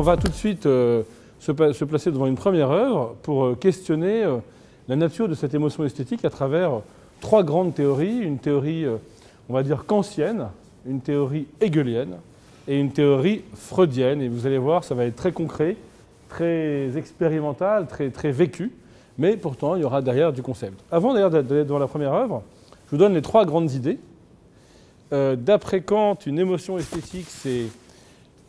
On va tout de suite se placer devant une première œuvre pour questionner la nature de cette émotion esthétique à travers trois grandes théories. Une théorie, on va dire, kantienne, une théorie hegelienne et une théorie freudienne. Et vous allez voir, ça va être très concret, très expérimental, très vécu, mais pourtant, il y aura derrière du concept. Avant d'ailleurs d'aller devant la première œuvre, je vous donne les trois grandes idées. D'après Kant, une émotion esthétique, c'est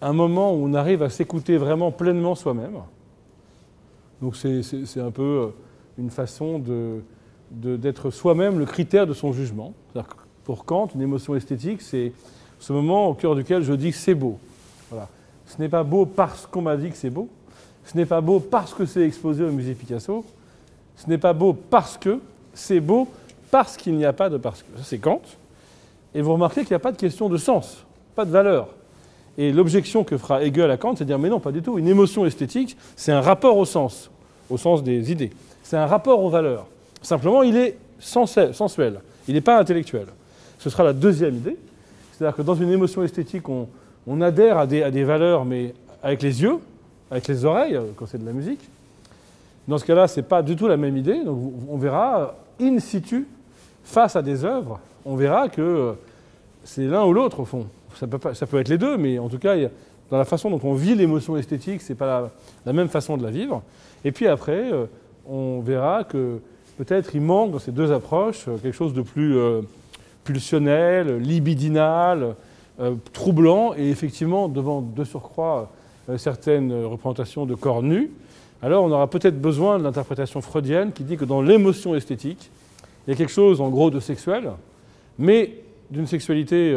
un moment où on arrive à s'écouter vraiment pleinement soi-même. Donc c'est un peu une façon d'être soi-même le critère de son jugement. Pour Kant, une émotion esthétique, c'est ce moment au cœur duquel je dis que c'est beau. Voilà. Ce n'est pas beau parce qu'on m'a dit que c'est beau. Ce n'est pas beau parce que c'est exposé au musée Picasso. Ce n'est pas beau parce que c'est beau parce qu'il n'y a pas de parce que. Ça, c'est Kant. Et vous remarquez qu'il n'y a pas de question de sens, pas de valeur. Et l'objection que fera Hegel à Kant, c'est de dire mais non, pas du tout. Une émotion esthétique, c'est un rapport au sens des idées. C'est un rapport aux valeurs. Simplement, il est sensuel. Il n'est pas intellectuel. Ce sera la deuxième idée. C'est-à-dire que dans une émotion esthétique, on adhère à des valeurs, mais avec les yeux, avec les oreilles, quand c'est de la musique. Dans ce cas-là, ce n'est pas du tout la même idée. Donc on verra, in situ, face à des œuvres, on verra que c'est l'un ou l'autre, au fond. Ça peut être les deux, mais en tout cas, dans la façon dont on vit l'émotion esthétique, ce n'est pas la même façon de la vivre. Et puis après, on verra que peut-être il manque dans ces deux approches quelque chose de plus pulsionnel, libidinal, troublant, et effectivement, devant de surcroît certaines représentations de corps nus, alors on aura peut-être besoin de l'interprétation freudienne qui dit que dans l'émotion esthétique, il y a quelque chose en gros de sexuel, mais d'une sexualité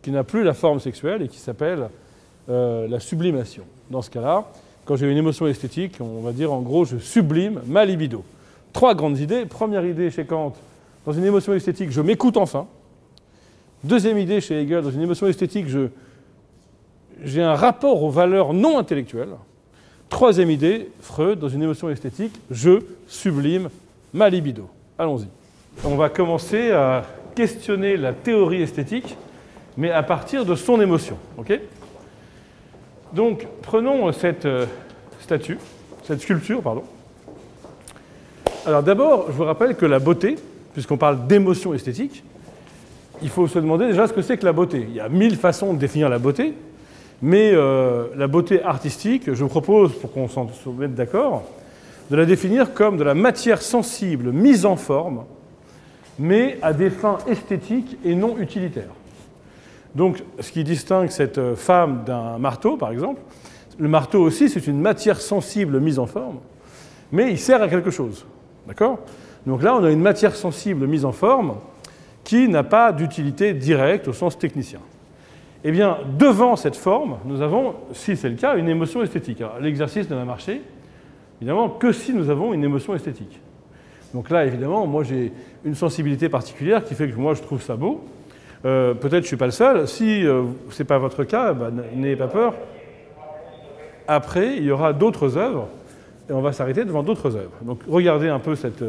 qui n'a plus la forme sexuelle et qui s'appelle la sublimation. Dans ce cas-là, quand j'ai une émotion esthétique, on va dire en gros je sublime ma libido. Trois grandes idées. Première idée chez Kant, dans une émotion esthétique, je m'écoute enfin. Deuxième idée chez Hegel, dans une émotion esthétique, j'ai un rapport aux valeurs non intellectuelles. Troisième idée, Freud, dans une émotion esthétique, je sublime ma libido. Allons-y. On va commencer à questionner la théorie esthétique, mais à partir de son émotion. Okay ? Donc, prenons cette sculpture, pardon. Alors d'abord, je vous rappelle que la beauté, puisqu'on parle d'émotion esthétique, il faut se demander déjà ce que c'est que la beauté. Il y a 1000 façons de définir la beauté, mais la beauté artistique, je vous propose, pour qu'on s'en mette d'accord, de la définir comme de la matière sensible mise en forme, mais à des fins esthétiques et non utilitaires. Donc, ce qui distingue cette femme d'un marteau, par exemple, le marteau aussi, c'est une matière sensible mise en forme, mais il sert à quelque chose. D'accord ? Donc là, on a une matière sensible mise en forme qui n'a pas d'utilité directe au sens technicien. Eh bien, devant cette forme, nous avons, si c'est le cas, une émotion esthétique. L'exercice ne va marcher, évidemment, que si nous avons une émotion esthétique. Donc là, évidemment, moi, j'ai une sensibilité particulière qui fait que moi, je trouve ça beau. Peut-être je ne suis pas le seul. Si ce n'est pas votre cas, n'ayez pas peur. Après, il y aura d'autres œuvres, et on va s'arrêter devant d'autres œuvres. Donc, regardez un peu cette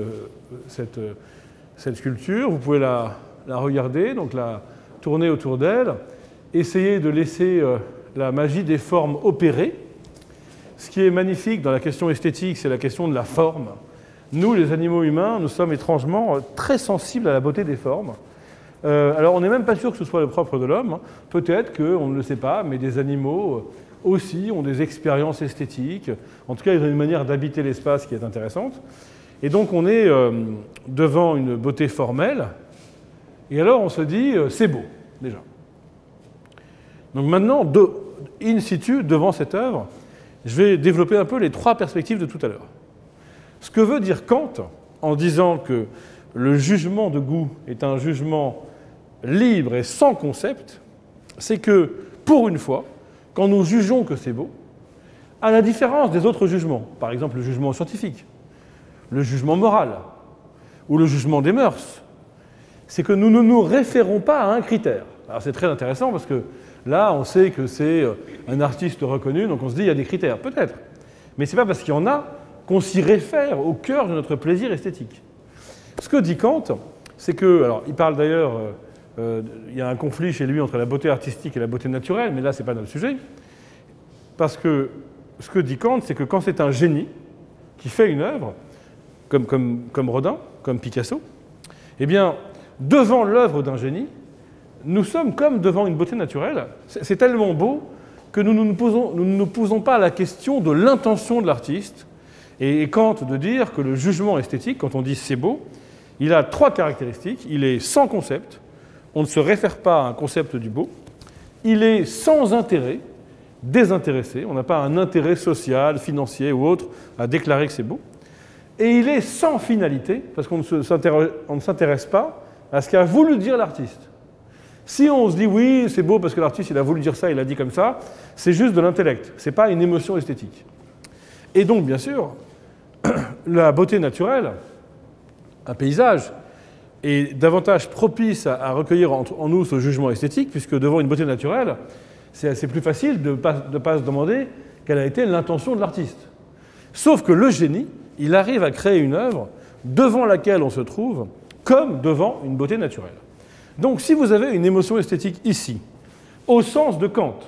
sculpture. Vous pouvez la regarder, donc la tourner autour d'elle. Essayez de laisser la magie des formes opérer. Ce qui est magnifique dans la question esthétique, c'est la question de la forme. Nous, les animaux humains, nous sommes étrangement très sensibles à la beauté des formes. Alors, on n'est même pas sûr que ce soit le propre de l'homme. Peut-être qu'on ne le sait pas, mais des animaux aussi ont des expériences esthétiques. En tout cas, ils ont une manière d'habiter l'espace qui est intéressante. Et donc, on est devant une beauté formelle. Et alors, on se dit, c'est beau, déjà. Donc maintenant, in situ, devant cette œuvre, je vais développer un peu les trois perspectives de tout à l'heure. Ce que veut dire Kant en disant que le jugement de goût est un jugement libre et sans concept, c'est que, pour une fois, quand nous jugeons que c'est beau, à la différence des autres jugements, par exemple le jugement scientifique, le jugement moral ou le jugement des mœurs, c'est que nous ne nous référons pas à un critère. Alors c'est très intéressant parce que là, on sait que c'est un artiste reconnu, donc on se dit qu'il y a des critères, peut-être. Mais ce n'est pas parce qu'il y en a qu'on s'y réfère au cœur de notre plaisir esthétique. Ce que dit Kant, c'est que, alors il parle d'ailleurs, il y a un conflit chez lui entre la beauté artistique et la beauté naturelle, mais là, ce n'est pas notre sujet. parce que ce que dit Kant, c'est que quand c'est un génie qui fait une œuvre, comme Rodin, comme Picasso, eh bien, devant l'œuvre d'un génie, nous sommes comme devant une beauté naturelle. C'est tellement beau que nous ne nous posons pas la question de l'intention de l'artiste. Et Kant de dire que le jugement esthétique, quand on dit c'est beau, il a 3 caractéristiques. Il est sans concept, on ne se réfère pas à un concept du beau. Il est sans intérêt, désintéressé, on n'a pas un intérêt social, financier ou autre à déclarer que c'est beau. Et il est sans finalité, parce qu'on ne s'intéresse pas à ce qu'a voulu dire l'artiste. Si on se dit oui, c'est beau parce que l'artiste il a voulu dire ça, il a dit comme ça, c'est juste de l'intellect, ce n'est pas une émotion esthétique. Et donc, bien sûr, la beauté naturelle, un paysage, est davantage propice à recueillir en nous ce jugement esthétique, puisque devant une beauté naturelle, c'est plus facile de ne pas se demander quelle a été l'intention de l'artiste. Sauf que le génie, il arrive à créer une œuvre devant laquelle on se trouve comme devant une beauté naturelle. Donc si vous avez une émotion esthétique ici, au sens de Kant,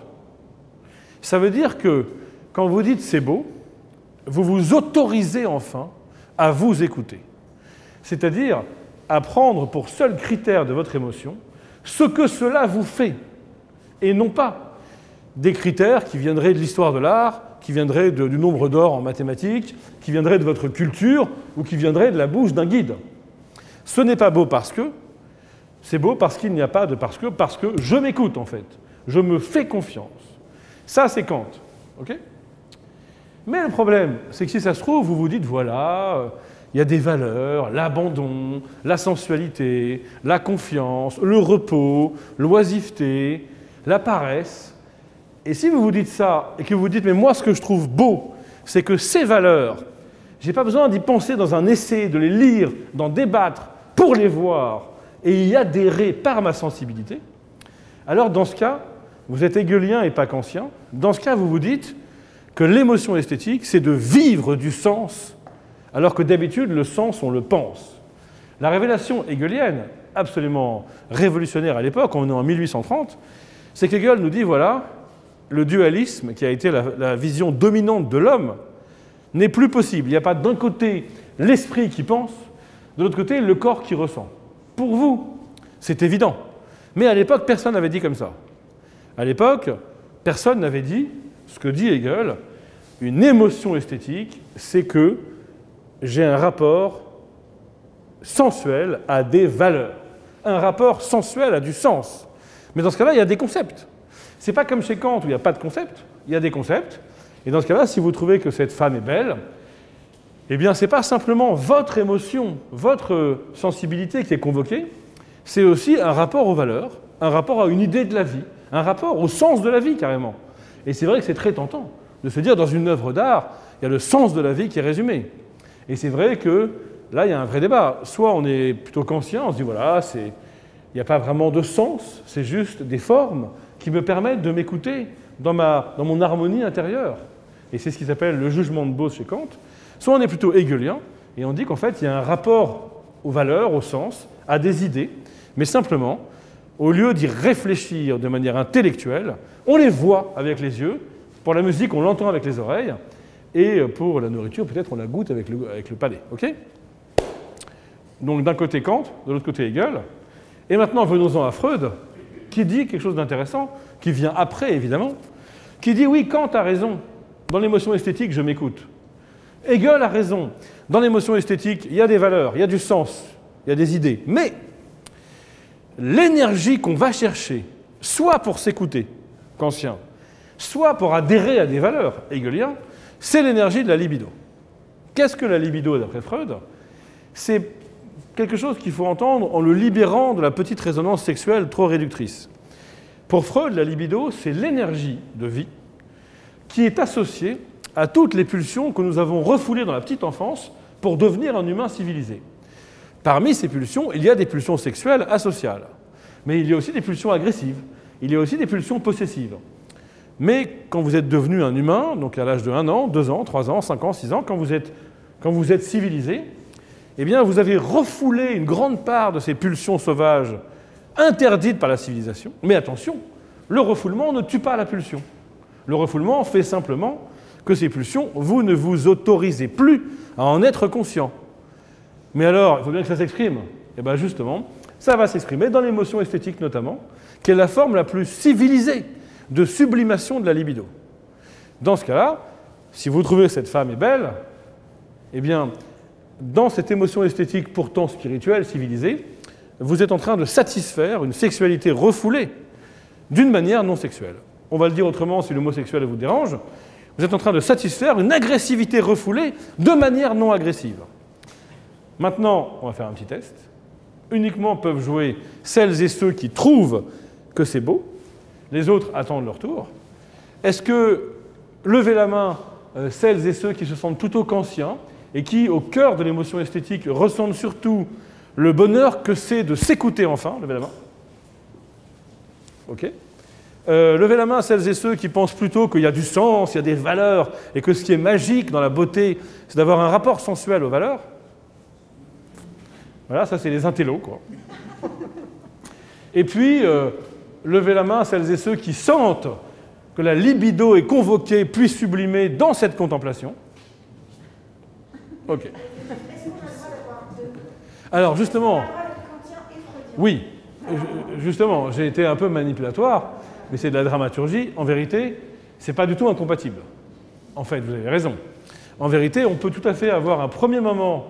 ça veut dire que quand vous dites c'est beau, vous vous autorisez enfin à vous écouter. C'est-à-dire à prendre pour seul critère de votre émotion ce que cela vous fait, et non pas des critères qui viendraient de l'histoire de l'art, qui viendraient du nombre d'or en mathématiques, qui viendraient de votre culture ou qui viendraient de la bouche d'un guide. Ce n'est pas beau parce que, c'est beau parce qu'il n'y a pas de parce que je m'écoute en fait. Je me fais confiance. Ça, c'est Kant. Okay ? Mais le problème, c'est que si ça se trouve, vous vous dites, voilà, il y a des valeurs, l'abandon, la sensualité, la confiance, le repos, l'oisiveté, la paresse. Et si vous vous dites ça, et que vous vous dites, mais moi, ce que je trouve beau, c'est que ces valeurs, je n'ai pas besoin d'y penser dans un essai, de les lire, d'en débattre, pour les voir, et y adhérer par ma sensibilité, alors dans ce cas, vous êtes hegelien et pas kantien. Dans ce cas, vous vous dites que l'émotion esthétique, c'est de vivre du sens, alors que d'habitude, le sens, on le pense. La révélation hegelienne, absolument révolutionnaire à l'époque, on est en 1830, c'est qu'Hegel nous dit, voilà, le dualisme, qui a été la vision dominante de l'homme, n'est plus possible. Il n'y a pas d'un côté l'esprit qui pense, de l'autre côté le corps qui ressent. Pour vous, c'est évident. Mais à l'époque, personne n'avait dit comme ça. À l'époque, personne n'avait dit ce que dit Hegel. Une émotion esthétique, c'est que j'ai un rapport sensuel à des valeurs. Un rapport sensuel a du sens. Mais dans ce cas-là, il y a des concepts. Ce n'est pas comme chez Kant où il n'y a pas de concept. Il y a des concepts. Et dans ce cas-là, si vous trouvez que cette femme est belle, eh bien, ce n'est pas simplement votre émotion, votre sensibilité qui est convoquée, c'est aussi un rapport aux valeurs, un rapport à une idée de la vie, un rapport au sens de la vie, carrément. Et c'est vrai que c'est très tentant de se dire, dans une œuvre d'art, il y a le sens de la vie qui est résumé. Et c'est vrai que là, il y a un vrai débat. Soit on est plutôt kantien, on se dit, voilà, il n'y a pas vraiment de sens, c'est juste des formes qui me permettent de m'écouter dans mon harmonie intérieure. Et c'est ce qui s'appelle le jugement de Bose chez Kant. Soit on est plutôt hegelien, et on dit qu'en fait, il y a un rapport aux valeurs, au sens, à des idées, mais simplement, au lieu d'y réfléchir de manière intellectuelle, on les voit avec les yeux, pour la musique, on l'entend avec les oreilles, et pour la nourriture, peut-être on la goûte avec le palais. Okay ? Donc d'un côté Kant, de l'autre côté Hegel. Et maintenant, venons-en à Freud, qui dit quelque chose d'intéressant, qui vient après, évidemment, qui dit, oui, Kant a raison, dans l'émotion esthétique, je m'écoute. Hegel a raison, dans l'émotion esthétique, il y a des valeurs, il y a du sens, il y a des idées. Mais l'énergie qu'on va chercher, soit pour s'écouter, kantien, soit pour adhérer à des valeurs, hegelien, c'est l'énergie de la libido. Qu'est-ce que la libido, d'après Freud ? C'est quelque chose qu'il faut entendre en le libérant de la petite résonance sexuelle trop réductrice. Pour Freud, la libido, c'est l'énergie de vie qui est associée à toutes les pulsions que nous avons refoulées dans la petite enfance pour devenir un humain civilisé. Parmi ces pulsions, il y a des pulsions sexuelles asociales, mais il y a aussi des pulsions agressives, il y a aussi des pulsions possessives. Mais quand vous êtes devenu un humain, donc à l'âge de 1 an, 2 ans, 3 ans, 5 ans, 6 ans, quand vous êtes civilisé, eh bien, vous avez refoulé une grande part de ces pulsions sauvages interdites par la civilisation. Mais attention, le refoulement ne tue pas la pulsion. Le refoulement fait simplement que ces pulsions, vous ne vous autorisez plus à en être conscient. Mais alors, il faut bien que ça s'exprime. Et bien justement, ça va s'exprimer dans l'émotion esthétique notamment, qui est la forme la plus civilisée de sublimation de la libido. Dans ce cas-là, si vous trouvez que cette femme est belle, eh bien, dans cette émotion esthétique pourtant spirituelle, civilisée, vous êtes en train de satisfaire une sexualité refoulée d'une manière non sexuelle. On va le dire autrement si l'homosexuel vous dérange. Vous êtes en train de satisfaire une agressivité refoulée de manière non agressive. Maintenant, on va faire un petit test. Uniquement peuvent jouer celles et ceux qui trouvent que c'est beau. Les autres attendent leur tour. Est-ce que, levez la main, celles et ceux qui se sentent plutôt kantiens et qui, au cœur de l'émotion esthétique, ressentent surtout le bonheur que c'est de s'écouter enfin? Levez la main. OK. Levez la main celles et ceux qui pensent plutôt qu'il y a du sens, il y a des valeurs, et que ce qui est magique dans la beauté, c'est d'avoir un rapport sensuel aux valeurs. Voilà, ça c'est les intellos, quoi. Et puis, levez la main celles et ceux qui sentent que la libido est convoquée, puis sublimée dans cette contemplation. OK. Alors, justement... Oui, justement, j'ai été un peu manipulatoire, mais c'est de la dramaturgie. En vérité, ce n'est pas du tout incompatible. En fait, vous avez raison. En vérité, on peut tout à fait avoir un premier moment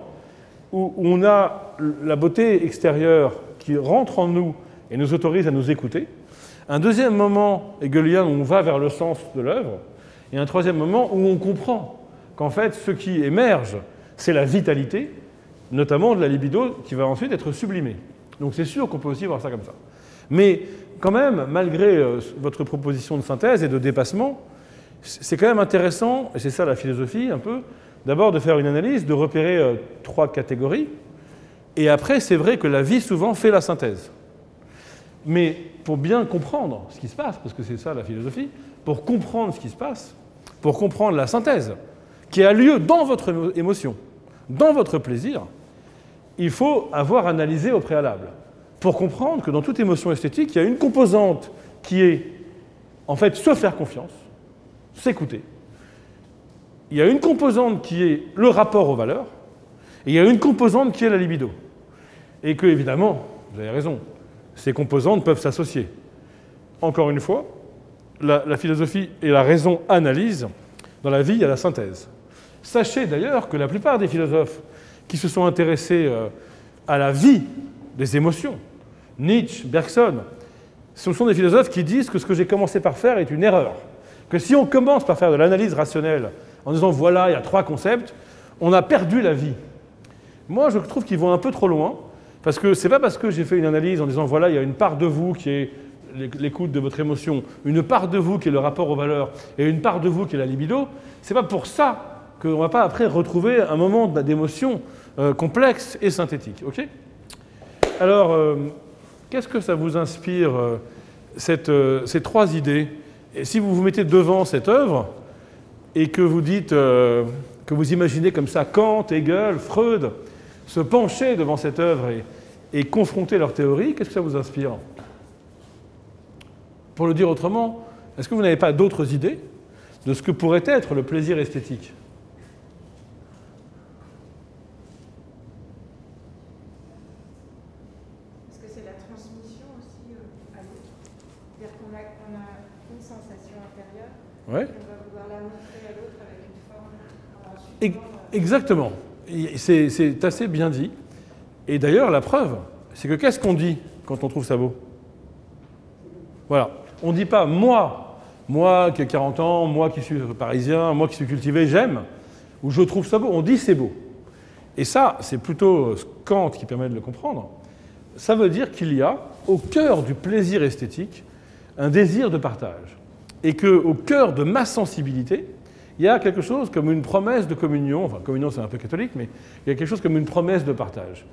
où on a la beauté extérieure qui rentre en nous et nous autorise à nous écouter. Un deuxième moment hegelien où on va vers le sens de l'œuvre. Et un troisième moment où on comprend qu'en fait, ce qui émerge, c'est la vitalité, notamment de la libido, qui va ensuite être sublimée. Donc c'est sûr qu'on peut aussi voir ça comme ça. Mais quand même, malgré votre proposition de synthèse et de dépassement, c'est quand même intéressant, et c'est ça la philosophie un peu, d'abord de faire une analyse, de repérer 3 catégories, et après c'est vrai que la vie souvent fait la synthèse. Mais pour bien comprendre ce qui se passe, parce que c'est ça la philosophie, pour comprendre ce qui se passe, pour comprendre la synthèse qui a lieu dans votre émotion, dans votre plaisir, il faut avoir analysé au préalable, pour comprendre que dans toute émotion esthétique, il y a une composante qui est, en fait, se faire confiance, s'écouter. Il y a une composante qui est le rapport aux valeurs, et il y a une composante qui est la libido. Et que, évidemment, vous avez raison, ces composantes peuvent s'associer. Encore une fois, la philosophie et la raison analysent. Dans la vie, il y a la synthèse. Sachez d'ailleurs que la plupart des philosophes qui se sont intéressés à la vie des émotions, Nietzsche, Bergson, ce sont des philosophes qui disent que ce que j'ai commencé par faire est une erreur. Que si on commence par faire de l'analyse rationnelle en disant voilà, il y a 3 concepts, on a perdu la vie. Moi, je trouve qu'ils vont un peu trop loin, parce que ce n'est pas parce que j'ai fait une analyse en disant voilà, il y a une part de vous qui est l'écoute de votre émotion, une part de vous qui est le rapport aux valeurs, et une part de vous qui est la libido, c'est pas pour ça qu'on ne va pas après retrouver un moment d'émotion complexe et synthétique. Okay ? Alors, qu'est-ce que ça vous inspire, ces 3 idées? Et si vous vous mettez devant cette œuvre et que vous dites, que vous imaginez comme ça Kant, Hegel, Freud se pencher devant cette œuvre et confronter leurs théories, qu'est-ce que ça vous inspire? Pour le dire autrement, est-ce que vous n'avez pas d'autres idées de ce que pourrait être le plaisir esthétique? Est-ce que c'est la transmission aussi à l'autre? C'est-à-dire qu'on a une sensation intérieure, Ouais. et on va vouloir la montrer à l'autre avec une forme ensuite. Exactement. C'est assez bien dit. Et d'ailleurs, la preuve, c'est que qu'est-ce qu'on dit quand on trouve ça beau? Voilà. On ne dit pas « moi qui ai 40 ans, moi qui suis parisien, moi qui suis cultivé, j'aime » ou « je trouve ça beau ». On dit « c'est beau ». Et ça, c'est plutôt Kant qui permet de le comprendre. Ça veut dire qu'il y a, au cœur du plaisir esthétique, un désir de partage. Et qu'au cœur de ma sensibilité, il y a quelque chose comme une promesse de communion. Enfin, communion, c'est un peu catholique, mais il y a quelque chose comme une promesse de partage.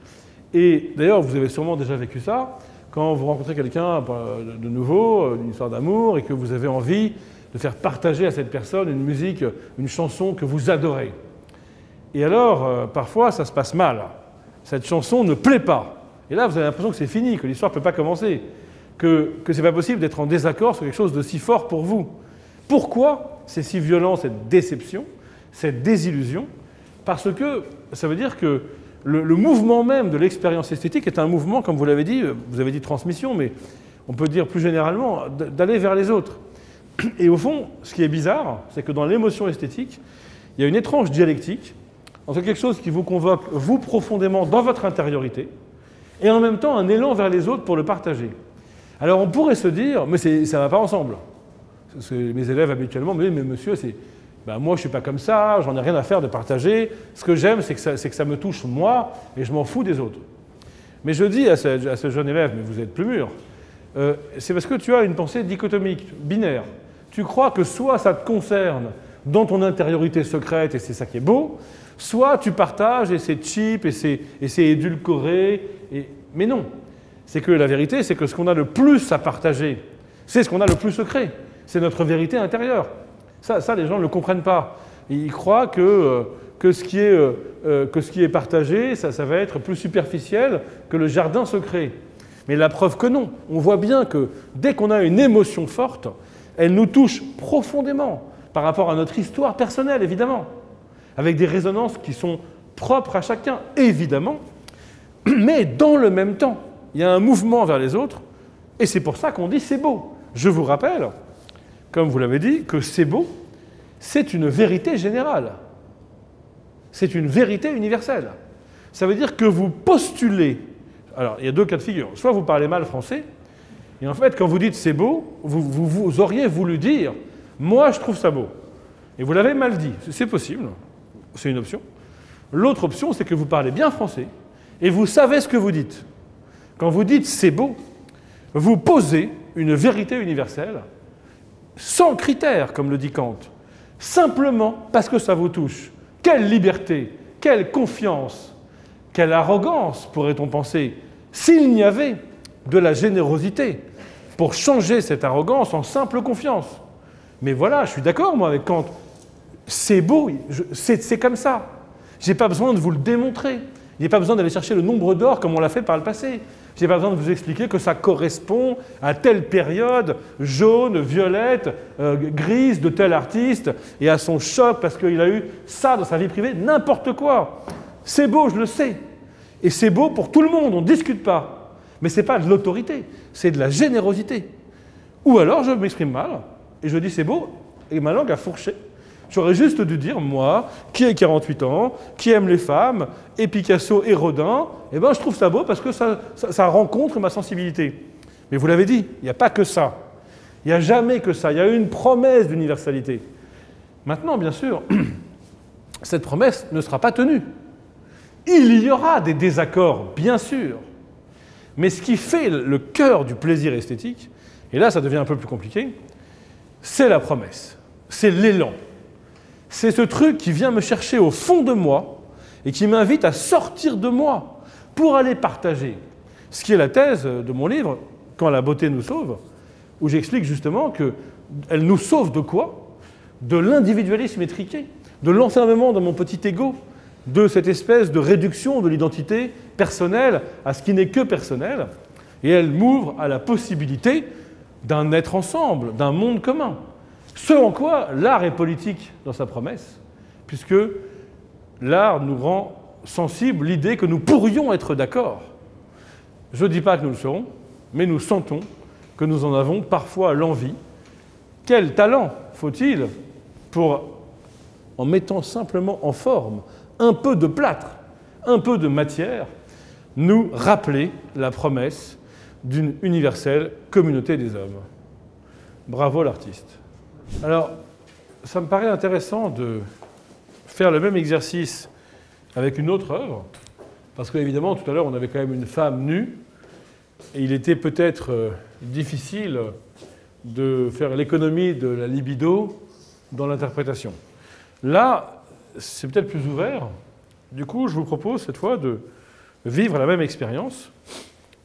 Et d'ailleurs, vous avez sûrement déjà vécu ça, quand vous rencontrez quelqu'un de nouveau, une histoire d'amour, et que vous avez envie de faire partager à cette personne une musique, une chanson que vous adorez. Et alors, parfois, ça se passe mal. Cette chanson ne plaît pas. Et là, vous avez l'impression que c'est fini, que l'histoire ne peut pas commencer, que ce n'est pas possible d'être en désaccord sur quelque chose de si fort pour vous. Pourquoi c'est si violent, cette déception, cette désillusion? Parce que ça veut dire que le mouvement même de l'expérience esthétique est un mouvement, comme vous avez dit transmission, mais on peut dire plus généralement d'aller vers les autres. Et au fond, ce qui est bizarre, c'est que dans l'émotion esthétique, il y a une étrange dialectique entre quelque chose qui vous convoque, vous, profondément dans votre intériorité, et en même temps un élan vers les autres pour le partager. Alors on pourrait se dire, mais ça ne va pas ensemble. Mes élèves habituellement me disent, mais monsieur, moi je ne suis pas comme ça, j'en ai rien à faire de partager. Ce que j'aime, c'est que ça me touche moi, et je m'en fous des autres. Mais je dis à ce jeune élève, mais vous êtes plus mûr, c'est parce que tu as une pensée dichotomique, binaire. Tu crois que soit ça te concerne dans ton intériorité secrète, et c'est ça qui est beau, soit tu partages, et c'est cheap, et c'est édulcoré, mais non. C'est que la vérité, c'est que ce qu'on a le plus à partager, c'est ce qu'on a le plus secret. C'est notre vérité intérieure. Ça, les gens ne le comprennent pas. Ils croient que ce qui est partagé, ça va être plus superficiel que le jardin secret. Mais la preuve que non. On voit bien que dès qu'on a une émotion forte, elle nous touche profondément par rapport à notre histoire personnelle, évidemment, avec des résonances qui sont propres à chacun, évidemment. Mais dans le même temps, il y a un mouvement vers les autres, et c'est pour ça qu'on dit c'est beau. Je vous rappelle, comme vous l'avez dit, que c'est beau, c'est une vérité générale. C'est une vérité universelle. Ça veut dire que vous postulez. Alors, il y a deux cas de figure. Soit vous parlez mal français, et en fait, quand vous dites c'est beau, vous auriez voulu dire moi, je trouve ça beau. Et vous l'avez mal dit. C'est possible. C'est une option. L'autre option, c'est que vous parlez bien français, et vous savez ce que vous dites. Quand vous dites c'est beau, vous posez une vérité universelle, sans critères, comme le dit Kant, simplement parce que ça vous touche. Quelle liberté, quelle confiance, quelle arrogance, pourrait-on penser, s'il n'y avait de la générosité pour changer cette arrogance en simple confiance. Mais voilà, je suis d'accord, moi, avec Kant. C'est beau, c'est comme ça. Je n'ai pas besoin de vous le démontrer. Je n'ai pas besoin d'aller chercher le nombre d'or comme on l'a fait par le passé. Je n'ai pas besoin de vous expliquer que ça correspond à telle période, jaune, violette, grise de tel artiste, et à son choc parce qu'il a eu ça dans sa vie privée, n'importe quoi. C'est beau, je le sais. Et c'est beau pour tout le monde, on ne discute pas. Mais ce n'est pas de l'autorité, c'est de la générosité. Ou alors je m'exprime mal, et je dis c'est beau, et ma langue a fourché. J'aurais juste dû dire, moi, qui ai 48 ans, qui aime les femmes, et Picasso et Rodin, eh ben, je trouve ça beau parce que ça rencontre ma sensibilité. Mais vous l'avez dit, il n'y a pas que ça. Il n'y a jamais que ça. Il y a une promesse d'universalité. Maintenant, bien sûr, cette promesse ne sera pas tenue. Il y aura des désaccords, bien sûr. Mais ce qui fait le cœur du plaisir esthétique, et là ça devient un peu plus compliqué, c'est la promesse, c'est l'élan. C'est ce truc qui vient me chercher au fond de moi et qui m'invite à sortir de moi pour aller partager. Ce qui est la thèse de mon livre, Quand la beauté nous sauve, où j'explique justement qu'elle nous sauve de quoi? De l'individualisme étriqué, de l'enfermement dans mon petit ego, de cette espèce de réduction de l'identité personnelle à ce qui n'est que personnel. Et elle m'ouvre à la possibilité d'un être ensemble, d'un monde commun. Ce en quoi l'art est politique dans sa promesse, puisque l'art nous rend sensible l'idée que nous pourrions être d'accord. Je ne dis pas que nous le serons, mais nous sentons que nous en avons parfois l'envie. Quel talent faut-il pour, en mettant simplement en forme un peu de plâtre, un peu de matière, nous rappeler la promesse d'une universelle communauté des hommes. Bravo l'artiste. Alors, ça me paraît intéressant de faire le même exercice avec une autre œuvre, parce qu'évidemment, tout à l'heure, on avait quand même une femme nue, et il était peut-être difficile de faire l'économie de la libido dans l'interprétation. Là, c'est peut-être plus ouvert. Du coup, je vous propose cette fois de vivre la même expérience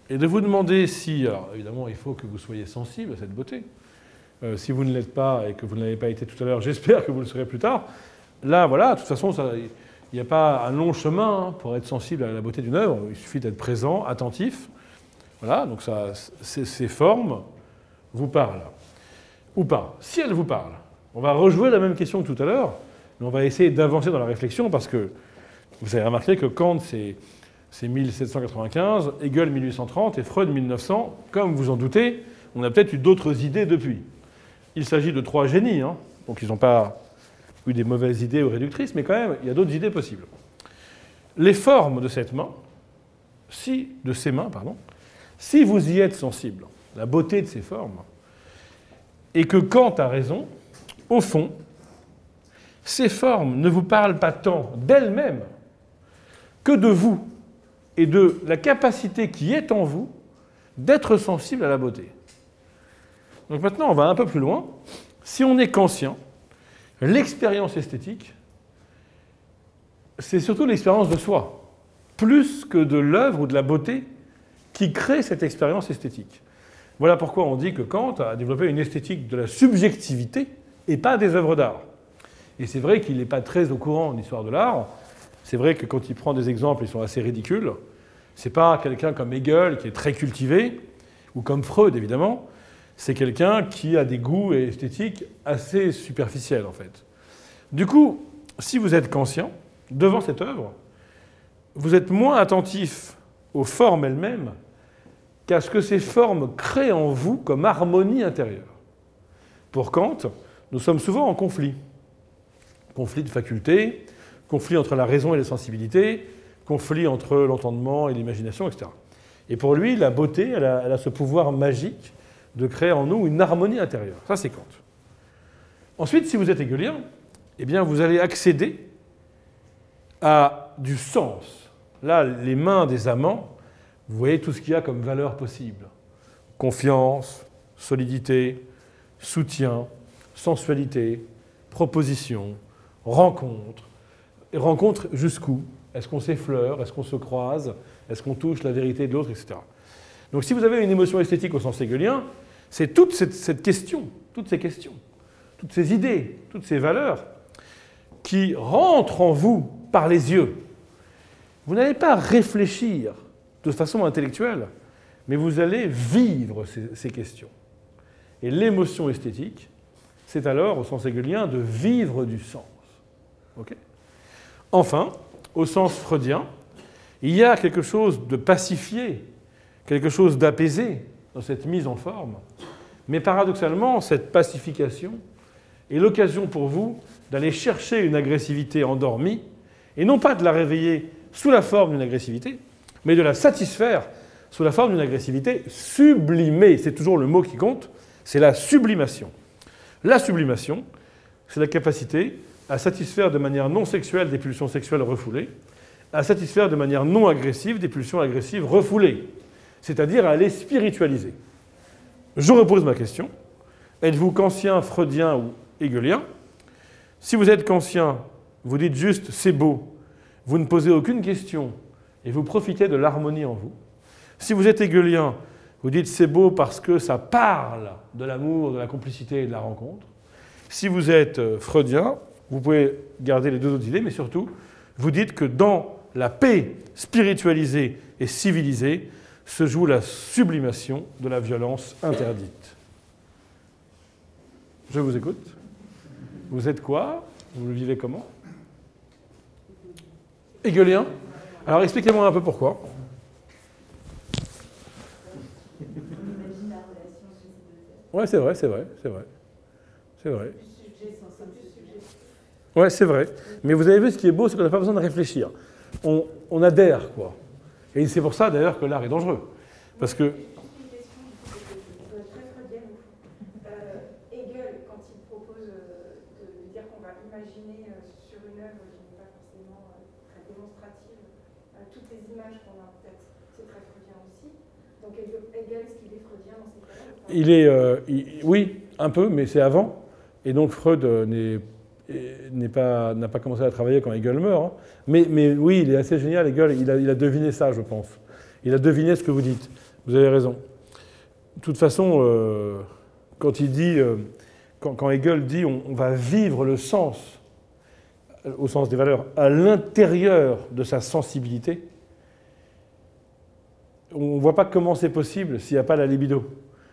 et de vous demander si, alors évidemment, il faut que vous soyez sensible à cette beauté. Si vous ne l'êtes pas et que vous ne l'avez pas été tout à l'heure, j'espère que vous le serez plus tard. Là, voilà, de toute façon, il n'y a pas un long chemin pour être sensible à la beauté d'une œuvre. Il suffit d'être présent, attentif. Voilà, donc ces formes vous parlent. Ou pas. Si elles vous parlent, On va rejouer la même question que tout à l'heure, mais on va essayer d'avancer dans la réflexion parce que vous avez remarqué que Kant, c'est 1795, Hegel 1830 et Freud 1900. Comme vous en doutez, on a peut-être eu d'autres idées depuis. Il s'agit de 3 génies, hein, donc ils n'ont pas eu des mauvaises idées ou réductrices, mais quand même, il y a d'autres idées possibles. Les formes de ces mains, si vous y êtes sensible, la beauté de ces formes, et que Kant a raison, au fond, ces formes ne vous parlent pas tant d'elles-mêmes que de vous et de la capacité qui est en vous d'être sensible à la beauté. Donc maintenant, on va un peu plus loin. Si on est kantien, l'expérience esthétique, c'est surtout l'expérience de soi, plus que de l'œuvre ou de la beauté qui crée cette expérience esthétique. Voilà pourquoi on dit que Kant a développé une esthétique de la subjectivité et pas des œuvres d'art. Et c'est vrai qu'il n'est pas très au courant en histoire de l'art. C'est vrai que quand il prend des exemples, ils sont assez ridicules. C'est pas quelqu'un comme Hegel qui est très cultivé, ou comme Freud évidemment. C'est quelqu'un qui a des goûts esthétiques assez superficiels en fait. Du coup, si vous êtes kantien, devant cette œuvre, vous êtes moins attentif aux formes elles-mêmes qu'à ce que ces formes créent en vous comme harmonie intérieure. Pour Kant, nous sommes souvent en conflit. Conflit de facultés, conflit entre la raison et la sensibilité, conflit entre l'entendement et l'imagination, etc. Et pour lui, la beauté, elle a ce pouvoir magique de créer en nous une harmonie intérieure. Ça, c'est Kant. Ensuite, si vous êtes hegelien, eh bien, vous allez accéder à du sens. Là, les mains des amants, vous voyez tout ce qu'il y a comme valeur possible. Confiance, solidité, soutien, sensualité, proposition, rencontre. Et rencontre jusqu'où? Est-ce qu'on s'effleure? Est-ce qu'on se croise? Est-ce qu'on touche la vérité de l'autre, etc. Donc si vous avez une émotion esthétique au sens hegelien, c'est toute cette question, toutes ces questions, toutes ces idées, toutes ces valeurs qui rentrent en vous par les yeux. Vous n'allez pas réfléchir de façon intellectuelle, mais vous allez vivre ces questions. Et l'émotion esthétique, c'est alors, au sens hegelien, de vivre du sens. Okay? Enfin, au sens freudien, il y a quelque chose de pacifié, quelque chose d'apaisé dans cette mise en forme. Mais paradoxalement, cette pacification est l'occasion pour vous d'aller chercher une agressivité endormie, et non pas de la réveiller sous la forme d'une agressivité, mais de la satisfaire sous la forme d'une agressivité sublimée. C'est toujours le mot qui compte, c'est la sublimation. La sublimation, c'est la capacité à satisfaire de manière non sexuelle des pulsions sexuelles refoulées, à satisfaire de manière non agressive des pulsions agressives refoulées, c'est-à-dire à les spiritualiser. Je repose ma question. Êtes-vous kantien, freudien ou hegelien? Si vous êtes kantien, vous dites juste « c'est beau », vous ne posez aucune question et vous profitez de l'harmonie en vous. Si vous êtes hegelien, vous dites « c'est beau parce que ça parle de l'amour, de la complicité et de la rencontre ». Si vous êtes freudien, vous pouvez garder les deux autres idées, mais surtout, vous dites que dans la paix spiritualisée et civilisée se joue la sublimation de la violence interdite. Je vous écoute. Vous êtes quoi? Vous le vivez comment? Hegelien. Alors expliquez-moi un peu pourquoi. Ouais, c'est vrai. Ouais, c'est vrai. Mais vous avez vu, ce qui est beau, c'est qu'on n'a pas besoin de réfléchir. On adhère, quoi. Et c'est pour ça, d'ailleurs, que l'art est dangereux. Parce que... Hegel, quand il propose de dire qu'on va imaginer sur une œuvre qui n'est pas forcément très démonstrative, toutes les images qu'on a en tête, c'est très freudien aussi. Donc Hegel, est-ce qu'il est freudien dans ces cas-là? Oui, un peu, mais c'est avant. Et donc Freud n'a pas commencé à travailler quand Hegel meurt. Hein. Mais oui, il est assez génial, Hegel. Il a deviné ça, je pense. Il a deviné ce que vous dites. Vous avez raison. De toute façon, quand il dit, quand Hegel dit on va vivre le sens, au sens des valeurs, à l'intérieur de sa sensibilité, on ne voit pas comment c'est possible s'il n'y a pas la libido,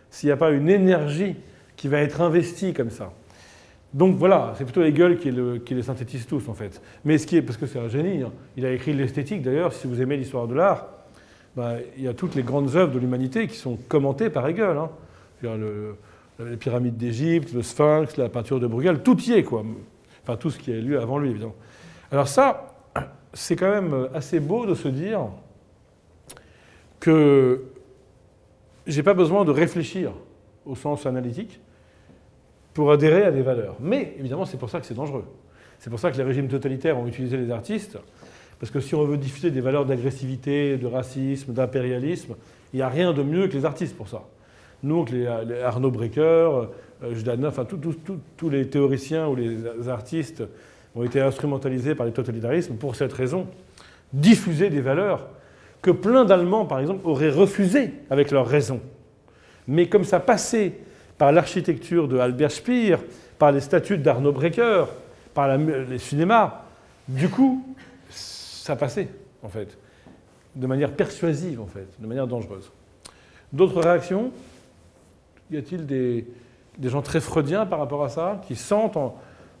s'il n'y a pas une énergie qui va être investie comme ça. Donc voilà, c'est plutôt Hegel qui les synthétise tous, en fait. Mais ce qui est, parce que c'est un génie, hein, il a écrit l'esthétique, d'ailleurs, si vous aimez l'histoire de l'art, ben, il y a toutes les grandes œuvres de l'humanité qui sont commentées par Hegel. Hein. Les pyramides d'Égypte, le Sphinx, la peinture de Bruegel, tout y est, quoi. Enfin, tout ce qui a eu lieu avant lui, évidemment. Alors ça, c'est quand même assez beau de se dire que j'ai pas besoin de réfléchir au sens analytique pour adhérer à des valeurs. Mais, évidemment, c'est pour ça que c'est dangereux. C'est pour ça que les régimes totalitaires ont utilisé les artistes, parce que si on veut diffuser des valeurs d'agressivité, de racisme, d'impérialisme, il n'y a rien de mieux que les artistes pour ça. Nous, les Arnaud Breker, Jdana, enfin, tous les théoriciens ou les artistes ont été instrumentalisés par les totalitarismes pour cette raison. Diffuser des valeurs que plein d'Allemands, par exemple, auraient refusées avec leur raison. Mais comme ça passait par l'architecture de Albert Speer, par les statues d'Arnaud Breker, par les cinémas, du coup, ça passait, en fait, de manière persuasive, en fait, de manière dangereuse. D'autres réactions? Y a-t-il des gens très freudiens par rapport à ça, qui sentent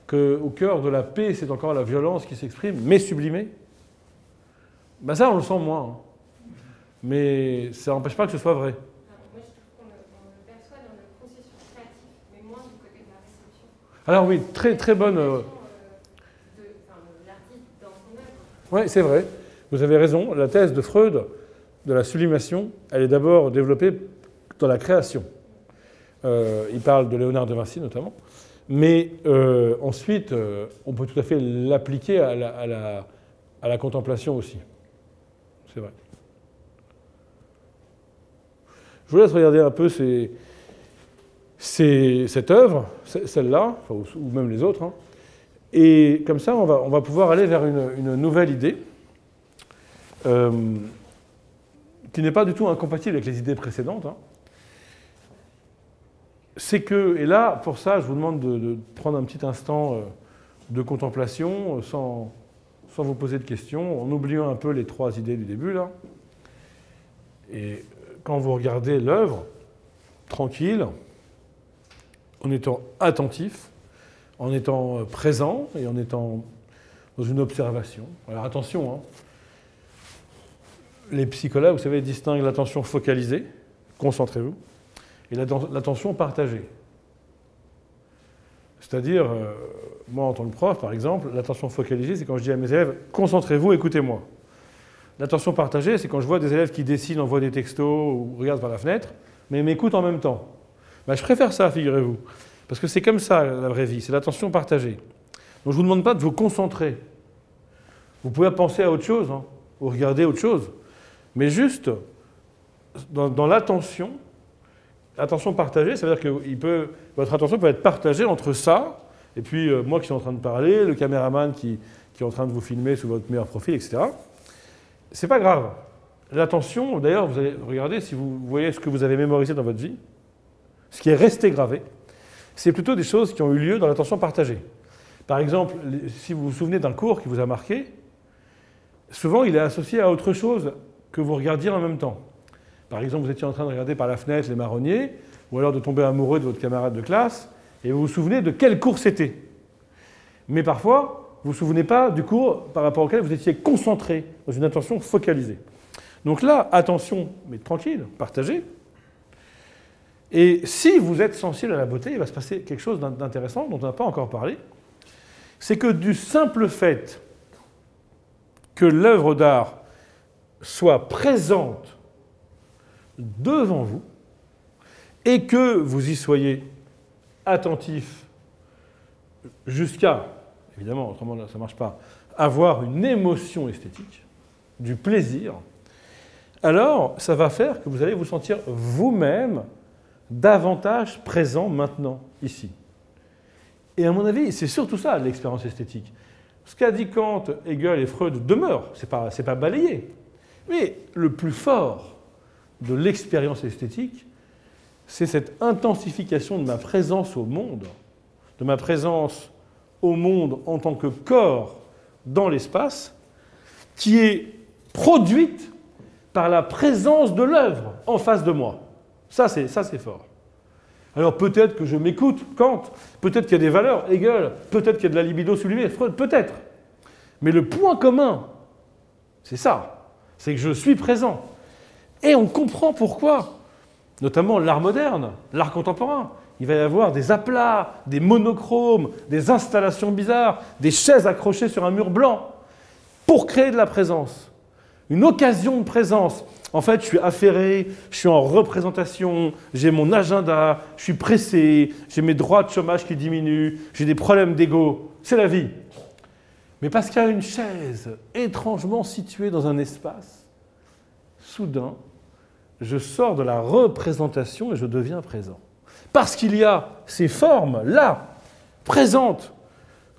qu'au cœur de la paix, c'est encore la violence qui s'exprime, mais sublimée? Ben ça, on le sent moins. Hein. Mais ça n'empêche pas que ce soit vrai. Alors oui, très très bonne. Oui, c'est vrai. Vous avez raison. La thèse de Freud de la sublimation, elle est d'abord développée dans la création. Il parle de Léonard de Vinci notamment. Mais ensuite, on peut tout à fait l'appliquer à la contemplation aussi. C'est vrai. Je vous laisse regarder un peu cette œuvre, celle-là, ou même les autres. Hein. Et comme ça, on va pouvoir aller vers une nouvelle idée qui n'est pas du tout incompatible avec les idées précédentes. Hein. C'est que, et là, pour ça, je vous demande de prendre un petit instant de contemplation, sans vous poser de questions, en oubliant un peu les trois idées du début, là. Et quand vous regardez l'œuvre, tranquille, en étant attentif, en étant présent et en étant dans une observation. Alors attention, hein. Les psychologues, vous savez, distinguent l'attention focalisée, concentrez-vous, et l'attention partagée. C'est-à-dire, moi en tant que prof, par exemple, l'attention focalisée, c'est quand je dis à mes élèves « concentrez-vous, écoutez-moi ». L'attention partagée, c'est quand je vois des élèves qui dessinent, envoient des textos ou regardent par la fenêtre, mais m'écoutent en même temps. Ben, je préfère ça, figurez-vous, parce que c'est comme ça la vraie vie, c'est l'attention partagée. Donc je ne vous demande pas de vous concentrer. Vous pouvez penser à autre chose, hein, ou regarder autre chose, mais juste dans l'attention, l'attention partagée, ça veut dire que votre attention peut être partagée entre ça, et puis moi qui suis en train de parler, le caméraman qui est en train de vous filmer sous votre meilleur profil, etc. C'est pas grave. L'attention, d'ailleurs, vous allez regarder si vous voyez ce que vous avez mémorisé dans votre vie, ce qui est resté gravé, c'est plutôt des choses qui ont eu lieu dans l'attention partagée. Par exemple, si vous vous souvenez d'un cours qui vous a marqué, souvent il est associé à autre chose que vous regardiez en même temps. Par exemple, vous étiez en train de regarder par la fenêtre les marronniers, ou alors de tomber amoureux de votre camarade de classe, et vous vous souvenez de quel cours c'était. Mais parfois, vous ne vous souvenez pas du cours par rapport auquel vous étiez concentré, dans une attention focalisée. Donc là, attention, mais tranquille, partagée. Et si vous êtes sensible à la beauté, il va se passer quelque chose d'intéressant dont on n'a pas encore parlé. C'est que du simple fait que l'œuvre d'art soit présente devant vous et que vous y soyez attentif jusqu'à, évidemment, autrement ça ne marche pas, avoir une émotion esthétique, du plaisir, alors ça va faire que vous allez vous sentir vous-même davantage présent maintenant, ici. Et à mon avis, c'est surtout ça l'expérience esthétique. Ce qu'a dit Kant, Hegel et Freud demeure, c'est pas balayé. Mais le plus fort de l'expérience esthétique, c'est cette intensification de ma présence au monde, de ma présence au monde en tant que corps dans l'espace, qui est produite par la présence de l'œuvre en face de moi. Ça, c'est fort. Alors peut-être que je m'écoute, Kant, peut-être qu'il y a des valeurs, Hegel, peut-être qu'il y a de la libido sublimée, Freud, peut-être. Mais le point commun, c'est ça, c'est que je suis présent. Et on comprend pourquoi, notamment l'art moderne, l'art contemporain. Il va y avoir des aplats, des monochromes, des installations bizarres, des chaises accrochées sur un mur blanc, pour créer de la présence. Une occasion de présence. En fait, je suis affairé, je suis en représentation, j'ai mon agenda, je suis pressé, j'ai mes droits de chômage qui diminuent, j'ai des problèmes d'ego. C'est la vie. Mais parce qu'il y a une chaise étrangement située dans un espace, soudain, je sors de la représentation et je deviens présent. Parce qu'il y a ces formes-là, présentes,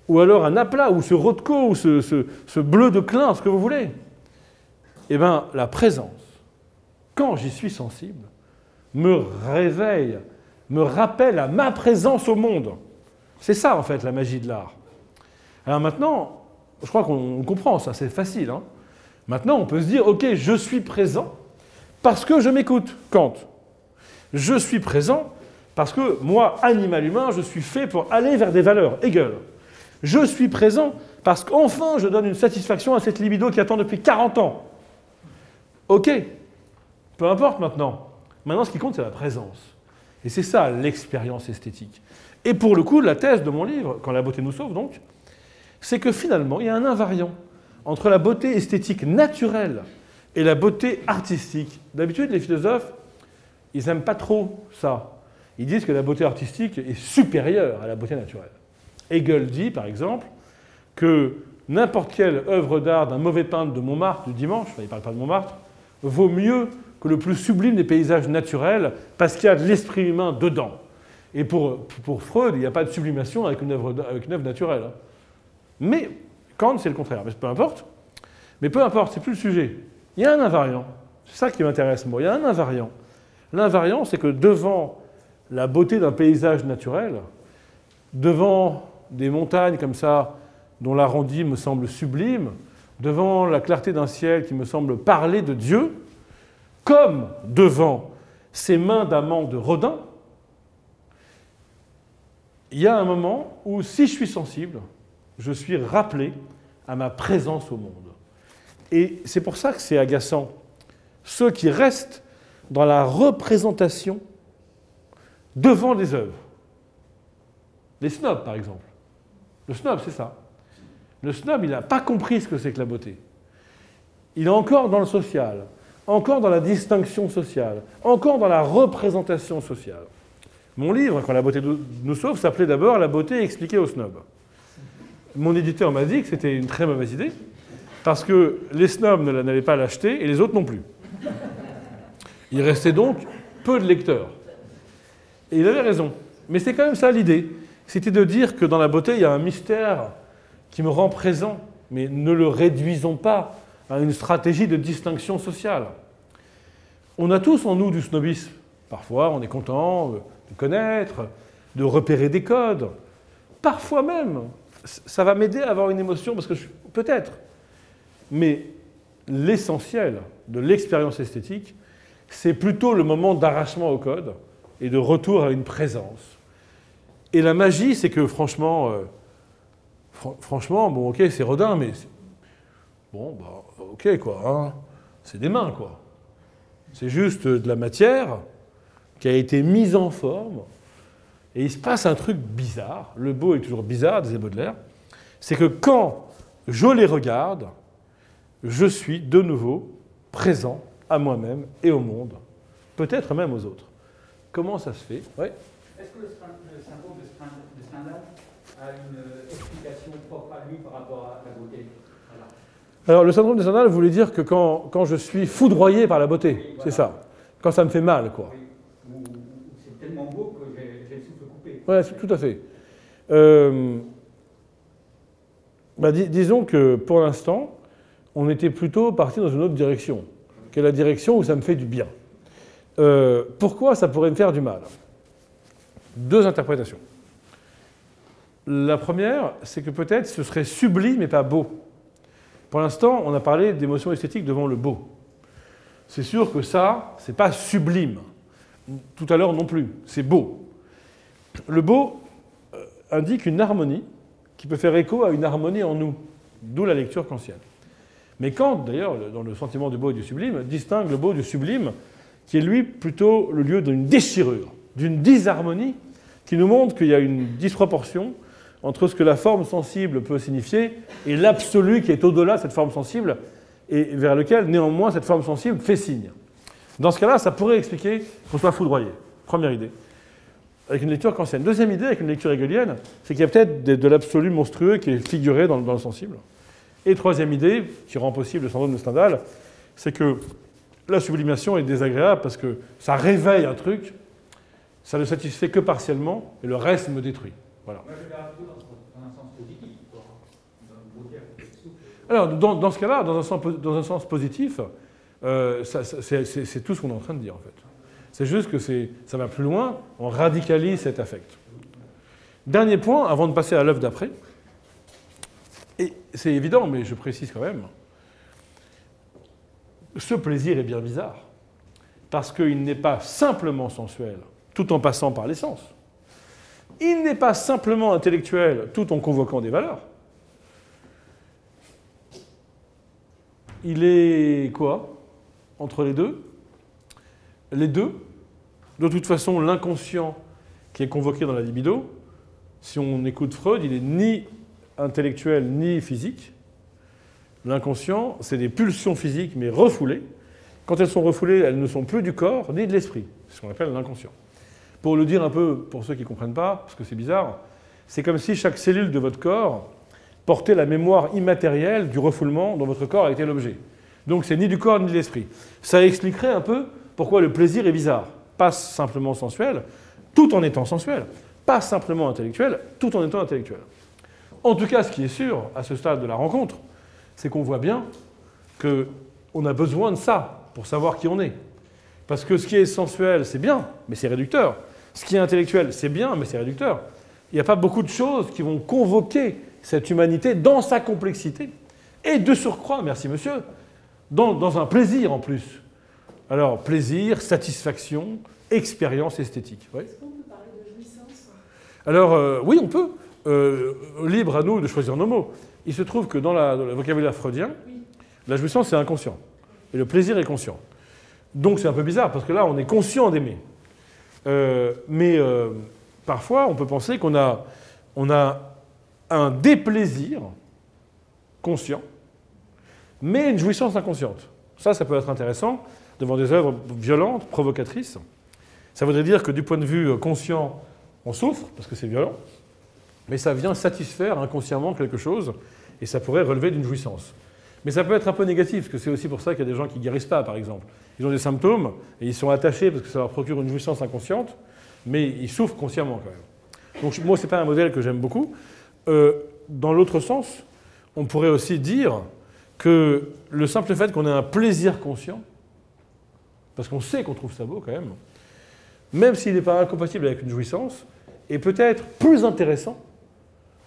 ou alors un aplat, ou ce Rothko, ou ce bleu de Klein, ce que vous voulez. Eh bien, la présence, quand j'y suis sensible, me réveille, me rappelle à ma présence au monde. C'est ça, en fait, la magie de l'art. Alors maintenant, je crois qu'on comprend ça, c'est facile. Hein. Maintenant, on peut se dire, ok, je suis présent parce que je m'écoute, Kant. Je suis présent parce que moi, animal humain, je suis fait pour aller vers des valeurs, Hegel. Je suis présent parce qu'enfin, je donne une satisfaction à cette libido qui attend depuis 40 ans. Ok, peu importe maintenant. Maintenant, ce qui compte, c'est la présence. Et c'est ça, l'expérience esthétique. Et pour le coup, la thèse de mon livre, Quand la beauté nous sauve, donc, c'est que finalement, il y a un invariant entre la beauté esthétique naturelle et la beauté artistique. D'habitude, les philosophes, ils n'aiment pas trop ça. Ils disent que la beauté artistique est supérieure à la beauté naturelle. Hegel dit, par exemple, que n'importe quelle œuvre d'art d'un mauvais peintre de Montmartre du dimanche, il ne parle pas de Montmartre, vaut mieux que le plus sublime des paysages naturels parce qu'il y a de l'esprit humain dedans. Et pour Freud, il n'y a pas de sublimation avec une œuvre naturelle. Mais Kant, c'est le contraire. Mais peu importe. Mais peu importe, c'est plus le sujet. Il y a un invariant. C'est ça qui m'intéresse, moi. Il y a un invariant. L'invariant, c'est que devant la beauté d'un paysage naturel, devant des montagnes comme ça, dont l'arrondi me semble sublime, devant la clarté d'un ciel qui me semble parler de Dieu, comme devant ces mains d'amant de Rodin, il y a un moment où, si je suis sensible, je suis rappelé à ma présence au monde. Et c'est pour ça que c'est agaçant. Ceux qui restent dans la représentation devant les œuvres. Les snobs, par exemple. Le snob, c'est ça. Le snob, il n'a pas compris ce que c'est que la beauté. Il est encore dans le social, encore dans la distinction sociale, encore dans la représentation sociale. Mon livre, Quand la beauté nous sauve, s'appelait d'abord « La beauté expliquée aux snobs ». Mon éditeur m'a dit que c'était une très mauvaise idée, parce que les snobs n'allaient pas l'acheter et les autres non plus. Il restait donc peu de lecteurs. Et il avait raison. Mais c'est quand même ça l'idée. C'était de dire que dans la beauté, il y a un mystère qui me rend présent, mais ne le réduisons pas à une stratégie de distinction sociale. On a tous en nous du snobisme. Parfois, on est content de connaître, de repérer des codes. Parfois même, ça va m'aider à avoir une émotion, parce que peut-être. Mais l'essentiel de l'expérience esthétique, c'est plutôt le moment d'arrachement au code et de retour à une présence. Et la magie, c'est que franchement, bon, ok, c'est Rodin, mais bon, bah, ok, quoi, hein, c'est des mains, quoi. C'est juste de la matière qui a été mise en forme, et il se passe un truc bizarre. Le beau est toujours bizarre, disait Baudelaire. C'est que quand je les regarde, je suis de nouveau présent à moi-même et au monde, peut-être même aux autres. Comment ça se fait? Ouais. Est-ce que le syndrome de Stendhal a une explication propre à lui par rapport à la beauté? Voilà. Alors, le syndrome de Stendhal voulait dire que quand je suis foudroyé par la beauté, oui, voilà. C'est ça. Quand ça me fait mal, quoi. Oui. Ou c'est tellement beau que j'ai le souffle coupé. Oui, tout à fait. Disons que, pour l'instant, on était plutôt parti dans une autre direction, qui est la direction où ça me fait du bien. Pourquoi ça pourrait me faire du mal? Deux interprétations. La première, c'est que peut-être ce serait sublime et pas beau. Pour l'instant, on a parlé d'émotions esthétiques devant le beau. C'est sûr que ça, c'est pas sublime. Tout à l'heure non plus, c'est beau. le beau indique une harmonie qui peut faire écho à une harmonie en nous, d'où la lecture kantienne. Mais Kant, d'ailleurs, dans le sentiment du beau et du sublime, distingue le beau du sublime, qui est lui plutôt le lieu d'une déchirure, d'une disharmonie, qui nous montre qu'il y a une disproportion entre ce que la forme sensible peut signifier et l'absolu qui est au-delà de cette forme sensible et vers lequel, néanmoins, cette forme sensible fait signe. Dans ce cas-là, ça pourrait expliquer qu'on soit foudroyé. Première idée. Avec une lecture kantienne. Deuxième idée, avec une lecture hegelienne, c'est qu'il y a peut-être de l'absolu monstrueux qui est figuré dans le sensible. Et troisième idée, qui rend possible le syndrome de Stendhal, c'est que la sublimation est désagréable parce que ça réveille un truc, ça ne satisfait que partiellement, et le reste me détruit. Voilà. Moi, je verrais plutôt dans un sens positif. Alors, dans ce cas-là, dans un sens positif, c'est tout ce qu'on est en train de dire, en fait. C'est juste que ça va plus loin, on radicalise cet affect. Dernier point, avant de passer à l'œuvre d'après, et c'est évident, mais je précise quand même, ce plaisir est bien bizarre, parce qu'il n'est pas simplement sensuel, tout en passant par les sens. Il n'est pas simplement intellectuel, tout en convoquant des valeurs. Il est quoi entre les deux? Les deux. De toute façon, l'inconscient qui est convoqué dans la libido, si on écoute Freud, il est ni intellectuel ni physique. L'inconscient, c'est des pulsions physiques, mais refoulées. Quand elles sont refoulées, elles ne sont plus du corps ni de l'esprit. C'est ce qu'on appelle l'inconscient. Pour le dire un peu, pour ceux qui ne comprennent pas, parce que c'est bizarre, c'est comme si chaque cellule de votre corps portait la mémoire immatérielle du refoulement dont votre corps a été l'objet. Donc c'est ni du corps ni de l'esprit. Ça expliquerait un peu pourquoi le plaisir est bizarre. Pas simplement sensuel, tout en étant sensuel. Pas simplement intellectuel, tout en étant intellectuel. En tout cas, ce qui est sûr, à ce stade de la rencontre, c'est qu'on voit bien qu'on a besoin de ça pour savoir qui on est. Parce que ce qui est sensuel, c'est bien, mais c'est réducteur. Ce qui est intellectuel, c'est bien, mais c'est réducteur. Il n'y a pas beaucoup de choses qui vont convoquer cette humanité dans sa complexité. Et de surcroît, merci monsieur, dans un plaisir en plus. Alors, plaisir, satisfaction, expérience esthétique. Oui. Est-ce qu'on peut parler de jouissance? Alors, oui, on peut. Libre à nous de choisir nos mots. Il se trouve que dans le vocabulaire freudien, la jouissance, c'est inconscient. Et le plaisir est conscient. Donc, c'est un peu bizarre, parce que là, on est conscient d'aimer. Mais parfois, on peut penser qu'on a un déplaisir conscient, mais une jouissance inconsciente. Ça peut être intéressant devant des œuvres violentes, provocatrices. Ça voudrait dire que du point de vue conscient, on souffre, parce que c'est violent, mais ça vient satisfaire inconsciemment quelque chose, et ça pourrait relever d'une jouissance. Mais ça peut être un peu négatif, parce que c'est aussi pour ça qu'il y a des gens qui ne guérissent pas, par exemple. Ils ont des symptômes, et ils sont attachés parce que ça leur procure une jouissance inconsciente, mais ils souffrent consciemment quand même. Donc moi, ce n'est pas un modèle que j'aime beaucoup. Dans l'autre sens, on pourrait aussi dire que le simple fait qu'on ait un plaisir conscient, parce qu'on sait qu'on trouve ça beau quand même s'il n'est pas incompatible avec une jouissance, est peut-être plus intéressant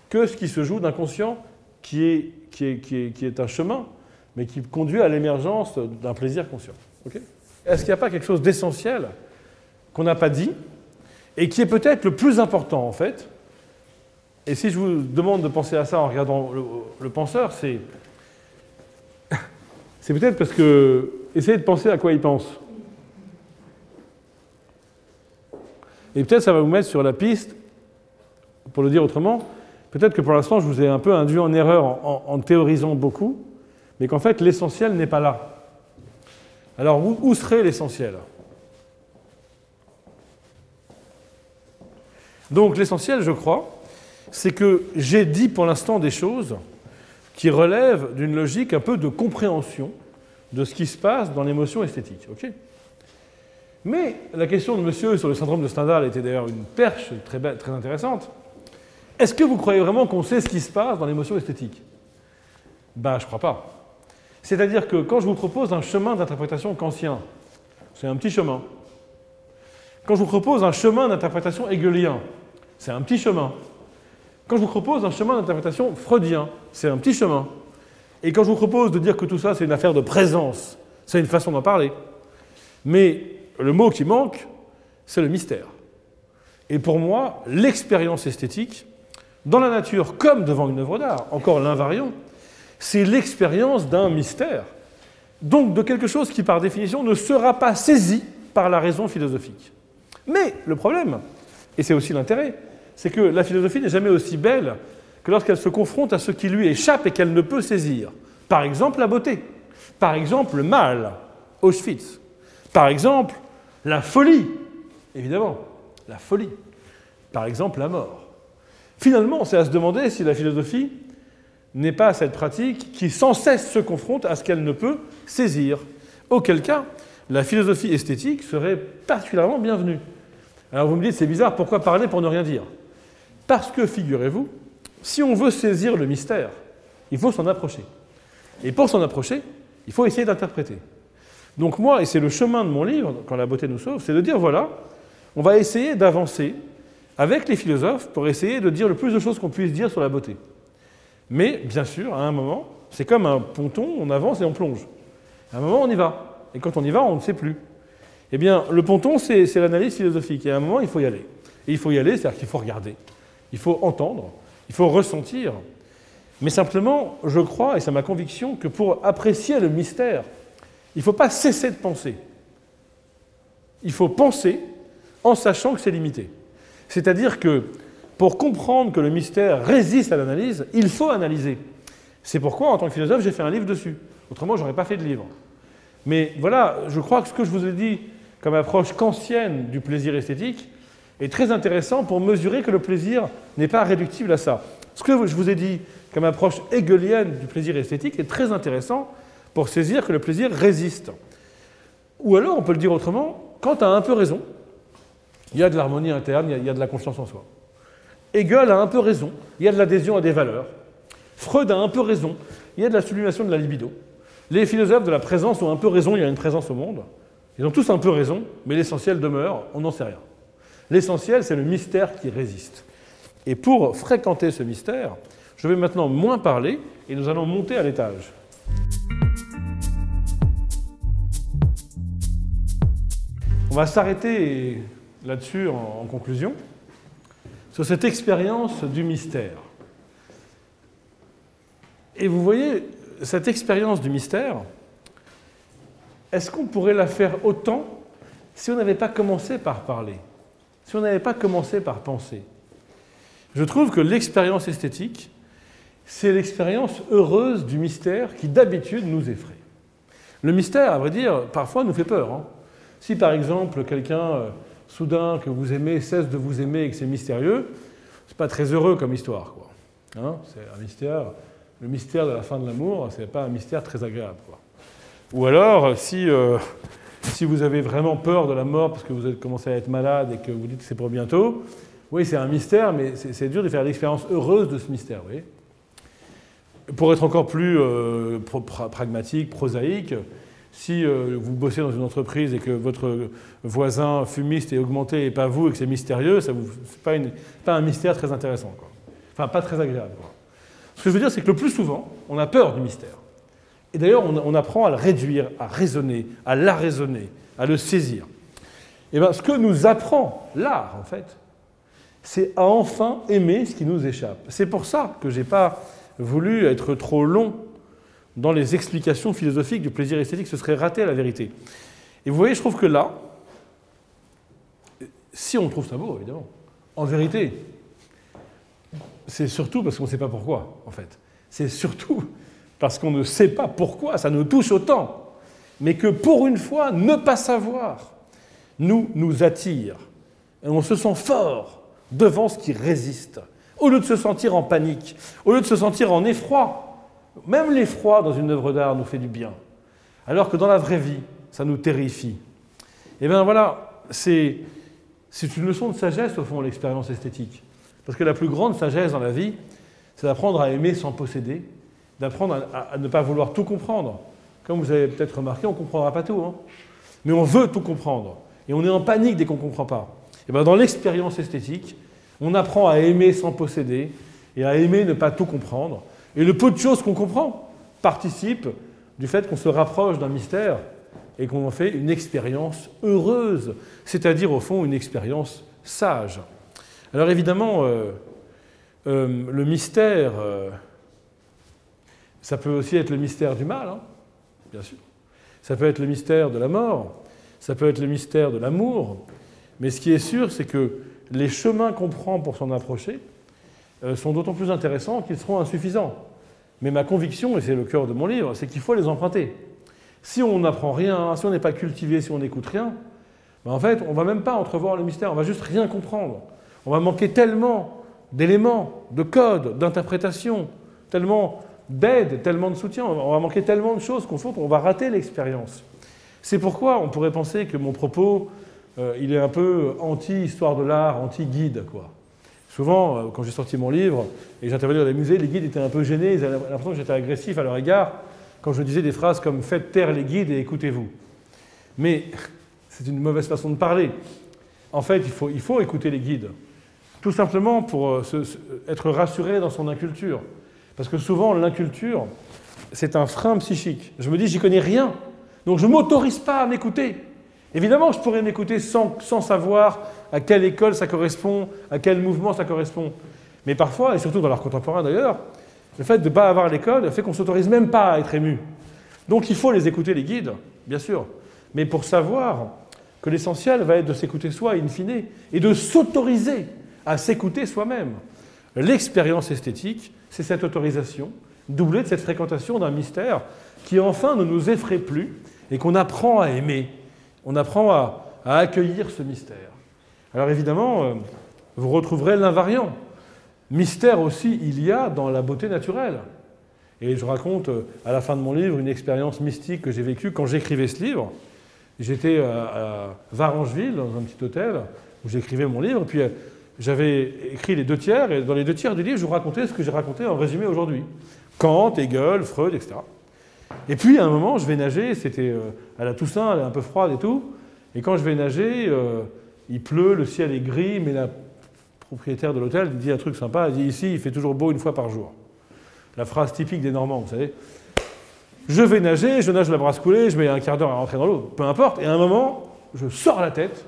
que ce qui se joue d'inconscient qui est un chemin, mais qui conduit à l'émergence d'un plaisir conscient. Okay ? Est-ce qu'il n'y a pas quelque chose d'essentiel qu'on n'a pas dit, et qui est peut-être le plus important en fait? Et si je vous demande de penser à ça en regardant le penseur, c'est peut-être parce que... Essayez de penser à quoi il pense. Et peut-être ça va vous mettre sur la piste, pour le dire autrement, peut-être que pour l'instant je vous ai un peu induit en erreur en théorisant beaucoup, mais qu'en fait l'essentiel n'est pas là. Alors où serait l'essentiel? Donc l'essentiel, je crois, c'est que j'ai dit pour l'instant des choses qui relèvent d'une logique un peu de compréhension de ce qui se passe dans l'émotion esthétique. Okay ? Mais la question de monsieur sur le syndrome de Stendhal était d'ailleurs une perche très intéressante. Est-ce que vous croyez vraiment qu'on sait ce qui se passe dans l'émotion esthétique? Ben, je ne crois pas. C'est-à-dire que quand je vous propose un chemin d'interprétation kantien, c'est un petit chemin. Quand je vous propose un chemin d'interprétation hegelien, c'est un petit chemin. Quand je vous propose un chemin d'interprétation freudien, c'est un petit chemin. Et quand je vous propose de dire que tout ça, c'est une affaire de présence, c'est une façon d'en parler. Mais le mot qui manque, c'est le mystère. Et pour moi, l'expérience esthétique, dans la nature comme devant une œuvre d'art, encore l'invariant, c'est l'expérience d'un mystère, donc de quelque chose qui, par définition, ne sera pas saisi par la raison philosophique. Mais le problème, et c'est aussi l'intérêt, c'est que la philosophie n'est jamais aussi belle que lorsqu'elle se confronte à ce qui lui échappe et qu'elle ne peut saisir. Par exemple, la beauté. Par exemple, le mal, Auschwitz. Par exemple, la folie, évidemment, la folie. Par exemple, la mort. Finalement, c'est à se demander si la philosophie n'est pas cette pratique qui sans cesse se confronte à ce qu'elle ne peut saisir. Auquel cas, la philosophie esthétique serait particulièrement bienvenue. Alors vous me dites, c'est bizarre, pourquoi parler pour ne rien dire? Parce que, figurez-vous, si on veut saisir le mystère, il faut s'en approcher. Et pour s'en approcher, il faut essayer d'interpréter. Donc moi, et c'est le chemin de mon livre, Quand la beauté nous sauve, c'est de dire, voilà, on va essayer d'avancer avec les philosophes pour essayer de dire le plus de choses qu'on puisse dire sur la beauté. Mais, bien sûr, à un moment, c'est comme un ponton, on avance et on plonge. À un moment, on y va. Et quand on y va, on ne sait plus. Eh bien, le ponton, c'est l'analyse philosophique. Et à un moment, il faut y aller. Et il faut y aller, c'est-à-dire qu'il faut regarder. Il faut entendre. Il faut ressentir. Mais simplement, je crois, et c'est ma conviction, que pour apprécier le mystère, il ne faut pas cesser de penser. Il faut penser en sachant que c'est limité. C'est-à-dire que pour comprendre que le mystère résiste à l'analyse, il faut analyser. C'est pourquoi, en tant que philosophe, j'ai fait un livre dessus. Autrement, je n'aurais pas fait de livre. Mais voilà, je crois que ce que je vous ai dit comme approche kantienne du plaisir esthétique est très intéressant pour mesurer que le plaisir n'est pas réductible à ça. Ce que je vous ai dit comme approche hegelienne du plaisir esthétique est très intéressant pour saisir que le plaisir résiste. Ou alors, on peut le dire autrement, quand tu as un peu raison, il y a de l'harmonie interne, il y a de la confiance en soi. Hegel a un peu raison, il y a de l'adhésion à des valeurs. Freud a un peu raison, il y a de la sublimation de la libido. Les philosophes de la présence ont un peu raison, il y a une présence au monde. Ils ont tous un peu raison, mais l'essentiel demeure, on n'en sait rien. L'essentiel, c'est le mystère qui résiste. Et pour fréquenter ce mystère, je vais maintenant moins parler et nous allons monter à l'étage. On va s'arrêter là-dessus en conclusion, sur cette expérience du mystère. Et vous voyez, cette expérience du mystère, est-ce qu'on pourrait la faire autant si on n'avait pas commencé par parler, si on n'avait pas commencé par penser? Je trouve que l'expérience esthétique, c'est l'expérience heureuse du mystère qui d'habitude nous effraie. Le mystère, à vrai dire, parfois nous fait peur. Hein. Si par exemple quelqu'un soudain que vous aimez cesse de vous aimer et que c'est mystérieux, c'est pas très heureux comme histoire, quoi. Hein, c'est un mystère. Le mystère de la fin de l'amour, c'est pas un mystère très agréable, quoi. Ou alors, si vous avez vraiment peur de la mort parce que vous avez commencé à être malade et que vous dites que c'est pour bientôt, oui, c'est un mystère, mais c'est dur de faire l'expérience heureuse de ce mystère, vous voyez. Pour être encore plus pragmatique, prosaïque, si vous bossez dans une entreprise et que votre voisin fumiste est augmenté et pas vous, et que c'est mystérieux, c'est pas un mystère très intéressant, quoi. Enfin, pas très agréable, quoi. Ce que je veux dire, c'est que le plus souvent, on a peur du mystère. Et d'ailleurs, on apprend à le réduire, à raisonner, à l'arraisonner, à le saisir. Et bien, ce que nous apprend l'art, en fait, c'est à enfin aimer ce qui nous échappe. C'est pour ça que je n'ai pas voulu être trop long dans les explications philosophiques du plaisir esthétique. Ce serait rater la vérité. Et vous voyez, je trouve que là, si on trouve ça beau, évidemment, en vérité, c'est surtout parce qu'on ne sait pas pourquoi, en fait. C'est surtout parce qu'on ne sait pas pourquoi ça nous touche autant, mais que pour une fois, ne pas savoir nous attire. Et on se sent fort devant ce qui résiste. Au lieu de se sentir en panique, au lieu de se sentir en effroi, même l'effroi dans une œuvre d'art nous fait du bien, alors que dans la vraie vie, ça nous terrifie. Et bien voilà, c'est une leçon de sagesse, au fond, l'expérience esthétique. Parce que la plus grande sagesse dans la vie, c'est d'apprendre à aimer sans posséder, d'apprendre à ne pas vouloir tout comprendre. Comme vous avez peut-être remarqué, on ne comprendra pas tout, hein. Mais on veut tout comprendre. Et on est en panique dès qu'on ne comprend pas. Et bien dans l'expérience esthétique, on apprend à aimer sans posséder et à aimer ne pas tout comprendre. Et le peu de choses qu'on comprend participe du fait qu'on se rapproche d'un mystère et qu'on en fait une expérience heureuse, c'est-à-dire au fond une expérience sage. Alors évidemment, le mystère, ça peut aussi être le mystère du mal, hein, bien sûr. Ça peut être le mystère de la mort, ça peut être le mystère de l'amour, mais ce qui est sûr, c'est que les chemins qu'on prend pour s'en approcher sont d'autant plus intéressants qu'ils seront insuffisants. Mais ma conviction, et c'est le cœur de mon livre, c'est qu'il faut les emprunter. Si on n'apprend rien, si on n'est pas cultivé, si on n'écoute rien, ben en fait, on ne va même pas entrevoir le mystère, on va juste rien comprendre. On va manquer tellement d'éléments, de codes, d'interprétations, tellement d'aide, tellement de soutien, on va manquer tellement de choses qu'on va rater l'expérience. C'est pourquoi on pourrait penser que mon propos, il est un peu anti-histoire de l'art, anti-guide, quoi. Souvent, quand j'ai sorti mon livre et j'intervenais dans les musées, les guides étaient un peu gênés, ils avaient l'impression que j'étais agressif à leur égard quand je disais des phrases comme « faites taire les guides et écoutez-vous ». Mais c'est une mauvaise façon de parler. En fait, il faut écouter les guides, tout simplement pour être rassuré dans son inculture. Parce que souvent, l'inculture, c'est un frein psychique. Je me dis, j'y connais rien, donc je ne m'autorise pas à m'écouter. Évidemment, je pourrais m'écouter sans savoir à quelle école ça correspond, à quel mouvement ça correspond. Mais parfois, et surtout dans l'art contemporain d'ailleurs, le fait de ne pas avoir l'école fait qu'on ne s'autorise même pas à être ému. Donc il faut les écouter, les guides, bien sûr. Mais pour savoir que l'essentiel va être de s'écouter soi, in fine, et de s'autoriser à s'écouter soi-même. L'expérience esthétique, c'est cette autorisation, doublée de cette fréquentation d'un mystère qui enfin ne nous effraie plus et qu'on apprend à aimer. On apprend à accueillir ce mystère. Alors évidemment, vous retrouverez l'invariant. Mystère aussi, il y a dans la beauté naturelle. Et je raconte à la fin de mon livre une expérience mystique que j'ai vécue quand j'écrivais ce livre. J'étais à Varangeville, dans un petit hôtel, où j'écrivais mon livre, puis j'avais écrit les 2 tiers, et dans les 2 tiers du livre, je vous racontais ce que j'ai raconté en résumé aujourd'hui. Kant, Hegel, Freud, etc. Et puis, à un moment, je vais nager, c'était à la Toussaint, elle est un peu froide et tout, et quand je vais nager, il pleut, le ciel est gris, mais la propriétaire de l'hôtel dit un truc sympa, elle dit « Ici, il fait toujours beau 1 fois par jour ». La phrase typique des Normands, vous savez. Je vais nager, je nage la brasse coulée, je mets un quart d'heure à rentrer dans l'eau, peu importe, et à un moment, je sors la tête,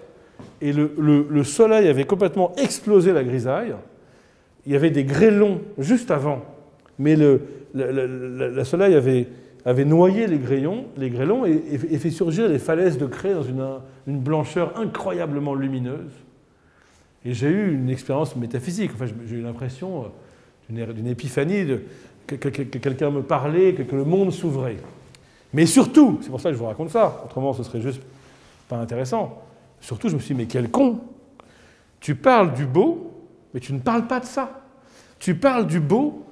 et le soleil avait complètement explosé la grisaille. Il y avait des grêlons juste avant, mais le soleil avait noyé les grêlons et fait surgir les falaises de craie dans une blancheur incroyablement lumineuse. Et j'ai eu une expérience métaphysique. Enfin, j'ai eu l'impression d'une épiphanie, que quelqu'un me parlait, que le monde s'ouvrait. Mais surtout, c'est pour ça que je vous raconte ça, autrement ce serait juste pas intéressant. Surtout, je me suis dit, mais quel con! Tu parles du beau, mais tu ne parles pas de ça. Tu parles du beau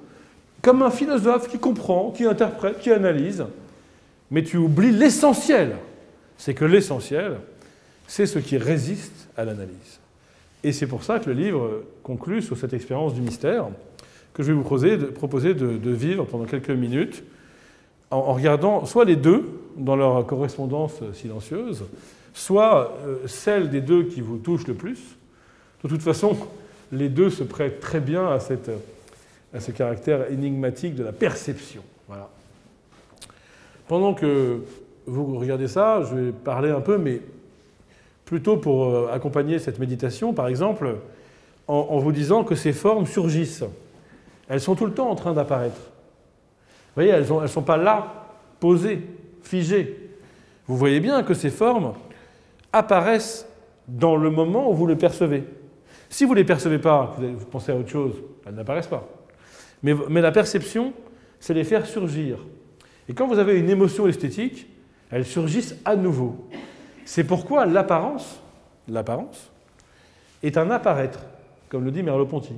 comme un philosophe qui comprend, qui interprète, qui analyse, mais tu oublies l'essentiel. C'est que l'essentiel, c'est ce qui résiste à l'analyse. Et c'est pour ça que le livre conclut sur cette expérience du mystère que je vais vous proposer de vivre pendant quelques minutes en regardant soit les deux dans leur correspondance silencieuse, soit celle des deux qui vous touche le plus. De toute façon, les deux se prêtent très bien à ce caractère énigmatique de la perception. Voilà. Pendant que vous regardez ça, je vais parler un peu, mais plutôt pour accompagner cette méditation, par exemple, en vous disant que ces formes surgissent. Elles sont tout le temps en train d'apparaître. Vous voyez, elles ne sont pas là, posées, figées. Vous voyez bien que ces formes apparaissent dans le moment où vous les percevez. Si vous ne les percevez pas, vous pensez à autre chose, elles n'apparaissent pas. Mais la perception, c'est les faire surgir. Et quand vous avez une émotion esthétique, elles surgissent à nouveau. C'est pourquoi l'apparence est un apparaître, comme le dit Merleau-Ponty.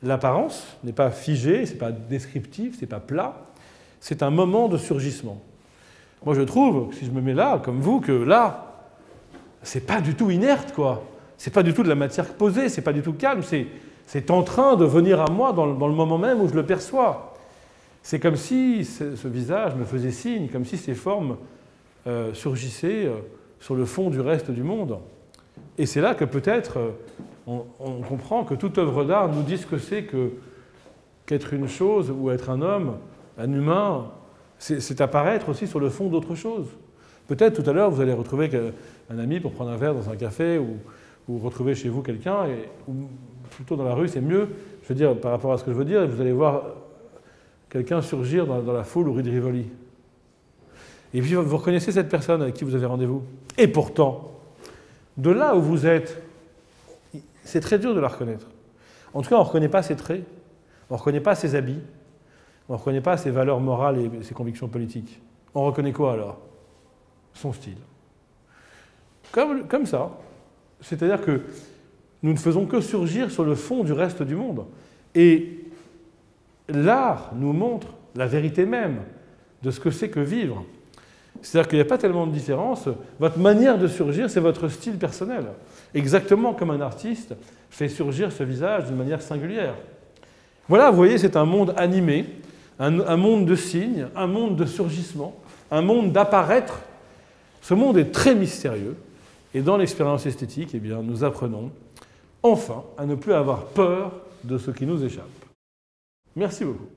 L'apparence n'est pas figée, ce n'est pas descriptif, ce n'est pas plat, c'est un moment de surgissement. Moi je trouve, si je me mets là, comme vous, que là, c'est pas du tout inerte, quoi. C'est pas du tout de la matière posée, c'est pas du tout calme, c'est en train de venir à moi dans le moment même où je le perçois. C'est comme si ce visage me faisait signe, comme si ces formes surgissaient sur le fond du reste du monde. Et c'est là que peut-être on comprend que toute œuvre d'art nous dit ce que c'est qu'être une chose ou être un homme, un humain, c'est apparaître aussi sur le fond d'autre chose. Peut-être tout à l'heure vous allez retrouver un ami pour prendre un verre dans un café ou retrouver chez vous quelqu'un, ou plutôt dans la rue, c'est mieux. Je veux dire, par rapport à ce que je veux dire, vous allez voir quelqu'un surgir dans la foule rue de Rivoli. Et puis vous reconnaissez cette personne avec qui vous avez rendez-vous. Et pourtant, de là où vous êtes, c'est très dur de la reconnaître. En tout cas, on ne reconnaît pas ses traits, on ne reconnaît pas ses habits, on ne reconnaît pas ses valeurs morales et ses convictions politiques. On reconnaît quoi alors? Son style. Comme ça. C'est-à-dire que nous ne faisons que surgir sur le fond du reste du monde. Et l'art nous montre la vérité même de ce que c'est que vivre. C'est-à-dire qu'il n'y a pas tellement de différence. Votre manière de surgir, c'est votre style personnel. Exactement comme un artiste fait surgir ce visage d'une manière singulière. Voilà, vous voyez, c'est un monde animé, un monde de signes, un monde de surgissement, un monde d'apparaître. Ce monde est très mystérieux. Et dans l'expérience esthétique, eh bien, nous apprenons enfin à ne plus avoir peur de ce qui nous échappe. Merci beaucoup.